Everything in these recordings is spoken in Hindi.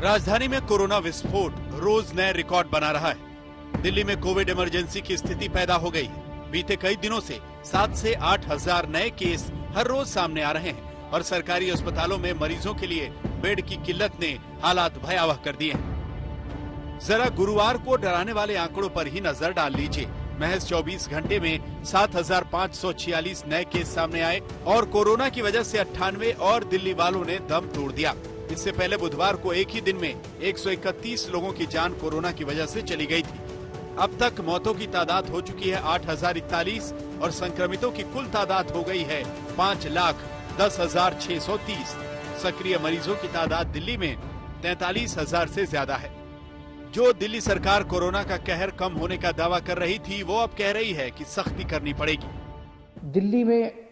राजधानी में कोरोना विस्फोट रोज नए रिकॉर्ड बना रहा है। दिल्ली में कोविड इमरजेंसी की स्थिति पैदा हो गई है। बीते कई दिनों से 7 से 8 हजार नए केस हर रोज सामने आ रहे हैं और सरकारी अस्पतालों में मरीजों के लिए बेड की किल्लत ने हालात भयावह कर दिए हैं। जरा गुरुवार को डराने वाले आंकड़ों पर ही नजर डाल लीजिए। महज 24 घंटे में 7,546 नए केस सामने आए और कोरोना की वजह से 98 और दिल्ली वालों ने दम तोड़ दिया। इससे पहले बुधवार को एक ही दिन में 131 लोगों की जान कोरोना की वजह से चली गई थी। अब तक मौतों की तादाद हो चुकी है 8,041 और संक्रमितों की कुल तादाद हो गई है 5,10,630। सक्रिय मरीजों की तादाद दिल्ली में 43,000 से ज्यादा है। जो दिल्ली सरकार कोरोना का कहर कम होने का दावा कर रही थी, वो अब कह रही है कि सख्ती करनी पड़ेगी। दिल्ली में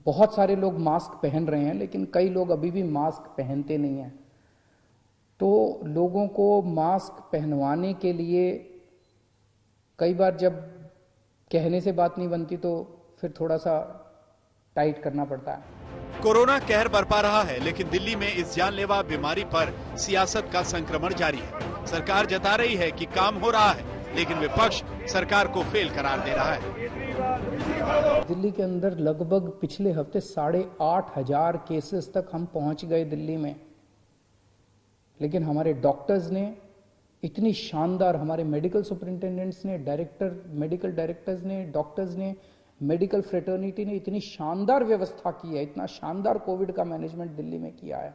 बहुत सारे लोग मास्क पहन रहे हैं, लेकिन कई लोग अभी भी मास्क पहनते नहीं हैं। तो लोगों को मास्क पहनवाने के लिए कई बार जब कहने से बात नहीं बनती तो फिर थोड़ा सा टाइट करना पड़ता है। कोरोना कहर बरपा रहा है, लेकिन दिल्ली में इस जानलेवा बीमारी पर सियासत का संक्रमण जारी है। सरकार जता रही है कि काम हो रहा है, लेकिन विपक्ष सरकार को फेल करार दे रहा है। दिल्ली के अंदर लगभग पिछले हफ्ते 8,500 केसेस तक हम पहुंच गए दिल्ली में, लेकिन हमारे डॉक्टर्स ने इतनी शानदार, हमारे मेडिकल सुपरिंटेंडेंट्स ने, मेडिकल डायरेक्टर्स ने, डॉक्टर्स ने, मेडिकल फ्रेटर्निटी ने इतनी शानदार व्यवस्था की है, इतना शानदार कोविड का मैनेजमेंट दिल्ली में किया है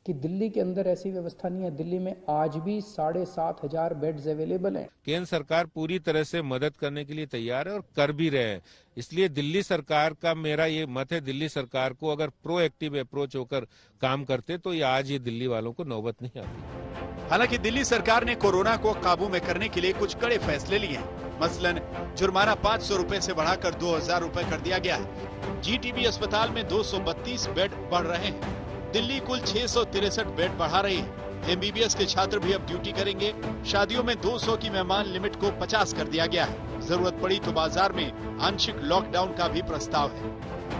कि दिल्ली के अंदर ऐसी व्यवस्था नहीं है। दिल्ली में आज भी 7,500 बेड्स अवेलेबल हैं। केंद्र सरकार पूरी तरह से मदद करने के लिए तैयार है और कर भी रहे हैं। इसलिए दिल्ली सरकार का मेरा ये मत है, दिल्ली सरकार को अगर प्रोएक्टिव अप्रोच होकर काम करते तो ये आज ये दिल्ली वालों को नौबत नहीं आती। हालांकि दिल्ली सरकार ने कोरोना को काबू में करने के लिए कुछ कड़े फैसले लिए हैं। मसलन जुर्माना 500 रुपए से बढ़ाकर 2,000 रुपए कर दिया गया है। जीटीबी अस्पताल में 232 बेड बढ़ रहे हैं। दिल्ली कुल 663 बेड बढ़ा रही है। एमबीबीएस के छात्र भी अब ड्यूटी करेंगे। शादियों में 200 की मेहमान लिमिट को 50 कर दिया गया है। जरूरत पड़ी तो बाजार में आंशिक लॉकडाउन का भी प्रस्ताव है।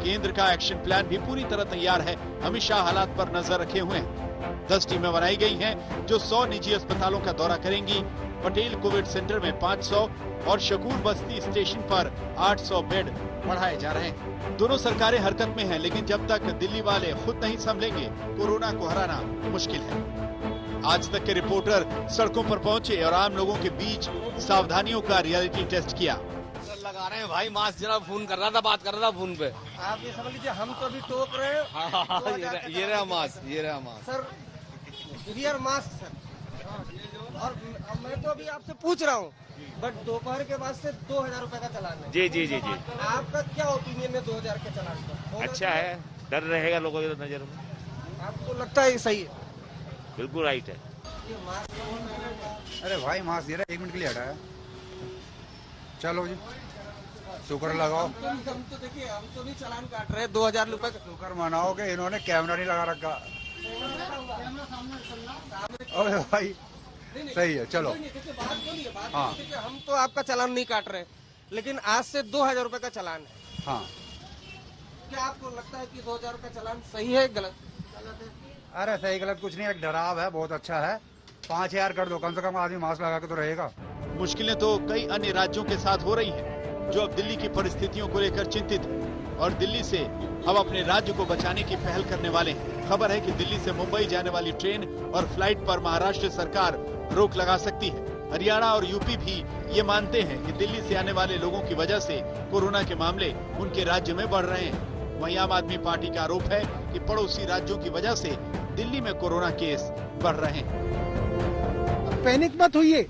केंद्र का एक्शन प्लान भी पूरी तरह तैयार है। अमित शाह हालात पर नजर रखे हुए हैं। 10 टीमें बनाई गई हैं जो 100 निजी अस्पतालों का दौरा करेंगी। पटेल कोविड सेंटर में 500 और शकूर बस्ती स्टेशन पर 800 बेड बढ़ाए जा रहे हैं। दोनों सरकारें हरकत में हैं, लेकिन जब तक दिल्ली वाले खुद नहीं संभलेंगे, कोरोना को हराना मुश्किल है। आज तक के रिपोर्टर सड़कों पर पहुंचे और आम लोगों के बीच सावधानियों का रियलिटी टेस्ट किया। लगा रहे हैं भाई, मास्क जरा फोन कर रहा था, बात कर रहा था फोन पे। आप ये समझ लीजिए, हम तो अभी टोक रहे हैं। हाँ, ये रहा मास्क, ये रहा mask sir, rear mask sir. और मैं तो अभी आपसे पूछ रहा हूँ, बट दोपहर के बाद से 2,000 रुपए का चालान है। जी जी जी जी। आपका क्या ओपिनियन है 2,000 के चालान का? अच्छा है, डर रहेगा लोगों की नजर में। आपको लगता है ये सही है? बिल्कुल राइट है। अरे भाई मास्क दे रहा, 1 मिनट के लिए हटाया। चलो जी, शुक्र लगाओ। हम तो देखिए, हम तो नहीं चालान काट रहे 2,000 रुपए का। शुक्र मनाओ कि इन्होंने कैमरा नहीं लगा रखा। अरे भाई सही है, चलो। हाँ, हम तो आपका चालान नहीं काट रहे, लेकिन आज से 2,000 रुपए का चालान है। हाँ, क्या आपको लगता है कि 2,000 का चालान सही है गलत? अरे सही गलत कुछ नहीं, एक डराव है, बहुत अच्छा है। 5,000 कर दो, कम से कम आदमी मास्क लगा के तो रहेगा। मुश्किलें तो कई अन्य राज्यों के साथ हो रही हैं, जो अब दिल्ली की परिस्थितियों को लेकर चिंतित है और दिल्ली से अब अपने राज्य को बचाने की पहल करने वाले हैं। खबर है कि दिल्ली से मुंबई जाने वाली ट्रेन और फ्लाइट पर महाराष्ट्र सरकार रोक लगा सकती है। हरियाणा और यूपी भी ये मानते हैं कि दिल्ली से आने वाले लोगों की वजह से कोरोना के मामले उनके राज्य में बढ़ रहे हैं। वहीं आम आदमी पार्टी का आरोप है कि पड़ोसी राज्यों की वजह से दिल्ली में कोरोना केस बढ़ रहे हैं। पैनिक मत होइए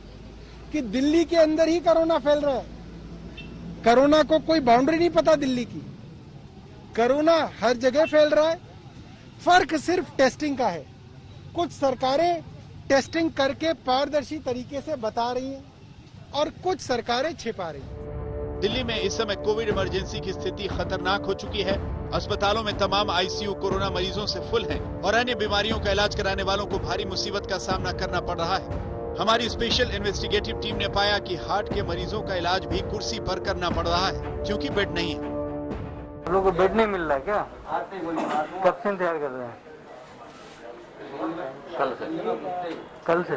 कि दिल्ली के अंदर ही कोरोना फैल रहा है। कोरोना को कोई बाउंड्री नहीं पता दिल्ली की। कोरोना हर जगह फैल रहा है। फर्क सिर्फ टेस्टिंग का है। कुछ सरकारें टेस्टिंग करके पारदर्शी तरीके से बता रही हैं और कुछ सरकारें छिपा रही हैं। दिल्ली में इस समय कोविड इमरजेंसी की स्थिति खतरनाक हो चुकी है। अस्पतालों में तमाम आईसीयू कोरोना मरीजों से फुल हैं और अन्य बीमारियों का इलाज कराने वालों को भारी मुसीबत का सामना करना पड़ रहा है। हमारी स्पेशल इन्वेस्टिगेटिव टीम ने पाया कि हार्ट के मरीजों का इलाज भी कुर्सी पर करना पड़ रहा है, क्योंकि बेड नहीं है। लोगों को बेड नहीं मिल रहा है क्या? कब से इंतजार कर रहे हैं? कल से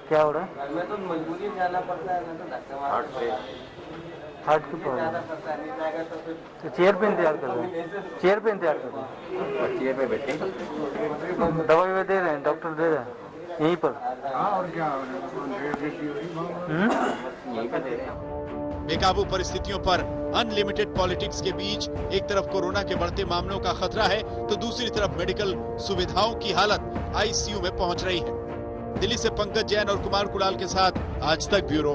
क्या हो रहा है? मैं तो मजबूरी में जाना पड़ता है, मैं तो धक्का हार्ट की प्रॉब्लम। तो चेयर पे इंतजार कर रहे हैं? चेयर पे इंतजार कर रहे हैं? चेयर पे बैठे दवाई दे रहे हैं, डॉक्टर दे रहे हैं यहीं पर? और क्या यहीं पे दे रहे हैं। बेकाबू परिस्थितियों पर अनलिमिटेड पॉलिटिक्स के बीच एक तरफ कोरोना के बढ़ते मामलों का खतरा है तो दूसरी तरफ मेडिकल सुविधाओं की हालत आईसीयू में पहुंच रही है। दिल्ली से पंकज जैन और कुमार कुणाल के साथ आज तक ब्यूरो।